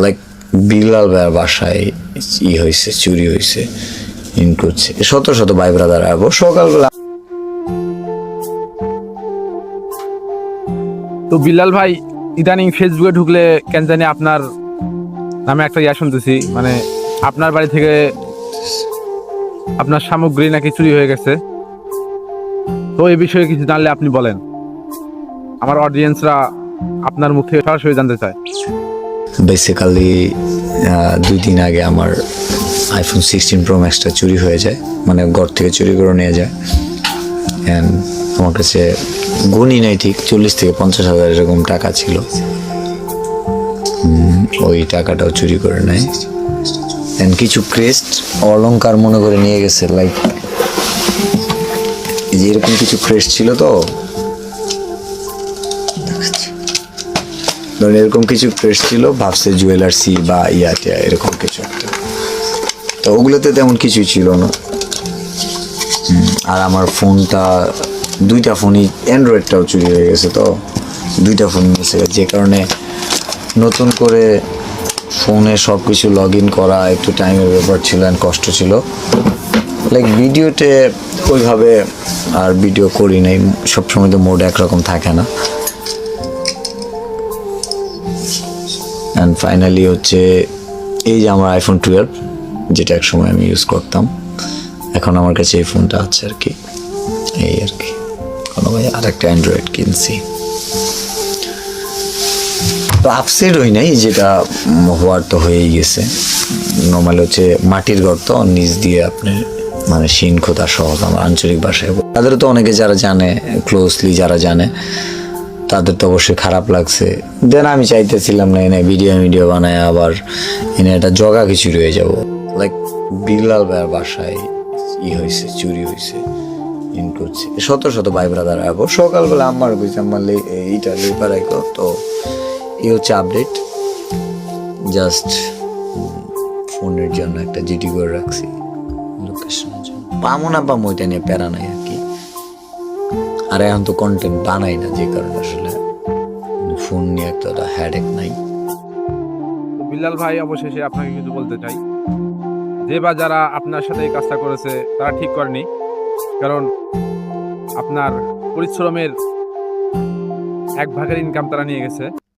Like Bilal ভাইয়ের বাসায় হয়েছে, চুরি হয়েছে, ইন করছে শত শত ভাই ব্রাদার আসবো সকালবেলা। তো বিল্লাল ভাই ইদানিং ফেসবুকে ঢুকলে কেন জানি আপনার নামে একটা শুনতেছি, মানে আপনার বাড়ি থেকে আপনার সামগ্রী নাকি চুরি হয়ে গেছে। তো এই বিষয়ে কিছু জানলে আপনি বলেন, আমার অডিয়েন্সরা আপনার মুখ থেকে সরাসরি জানতে চায়। বেসিক্যালি 2 দিন আগে আমার আইফোন 16 প্রো ম্যাক্সটা চুরি হয়ে যায়, মানে ঘর থেকে চুরি করে নিয়ে যায়। অ্যান্ড আমার কাছে গুণই নাই, ঠিক 40 থেকে 50,000 এরকম টাকা ছিল। ওই টাকাটাও চুরি করে নেয়। অ্যান্ড কিছু ক্রেস্ট অলংকার মনে করে নিয়ে গেছে, লাইক যে এরকম কিছু ক্রেস্ট ছিল। তো ধরুন এরকম কিছু ক্রেস্ট ছিল, ভাবছে জুয়েলার্সি বা ইয়াতে এরকম কিছু একটা। তো ওগুলোতে তেমন কিছুই ছিল না। আর আমার ফোনটা, 2টা ফোনই, অ্যান্ড্রয়েডটাও চুরি হয়ে গেছে। তো 2টা ফোন গেছে, যে কারণে নতুন করে ফোনে সব কিছু লগ ইন করা একটু টাইমের ব্যাপার ছিল, অ্যান্ড কষ্ট ছিল। লাইক ভিডিওতে ওইভাবে আর ভিডিও করি নাই, সবসময় তো মোড একরকম থাকে না। অ্যান্ড ফাইনালি হচ্ছে এই যে আমার আইফোন 12, যেটা এক সময় আমি ইউজ করতাম, এখন আমার কাছে এই ফোনটা আছে আর কি। এই আর কি, কোনো ভাই আর একটা অ্যান্ড্রয়েড কিনছি। তো আপসেট হই নাই, যেটা হওয়ার তো হয়েই গেছে। নর্মাল হচ্ছে মাটির ঘর, তো নিচ দিয়ে আপনি মানে শিন খোদা সহজ, আমার আঞ্চলিক ভাষায়। তাদের তো অনেকে যারা জানে, ক্লোজলি যারা জানে, তাদের তো অবশ্যই খারাপ লাগছে। দেন আমি চাইতেছিলাম না এনে ভিডিও বানায় আবার এনে একটা জগা কিছু রয়ে যাব। লাইক বিলাল ভাইয়ের বাসায় হয়েছে, চুরি হয়েছে, ইন করছে শত শত ভাই ব্রাদার আসবো সকালবেলা। আমার বুঝছি আমার এইটা লেবার আইকো। তো এই হচ্ছে আপডেট, জাস্ট ফোনের জন্য একটা জিডি করে রাখছি, লোকেশনের জন্য। পামো না পামো ওইটা নিয়ে প্যারা নাই আর কি। আর এখন তো কন্টেন্ট বানাই না, যে কারণে আসলে ফোন নিয়ে একটা হ্যাডেক নাই। তো বিল্লাল ভাই, অবশেষে আপনাকে কিছু বলতে চাই, যে বা যারা আপনার সাথে এই কাজটা করেছে তারা ঠিক করেনি। কারণ আপনার পরিশ্রমের 1 ভাগের ইনকাম তারা নিয়ে গেছে।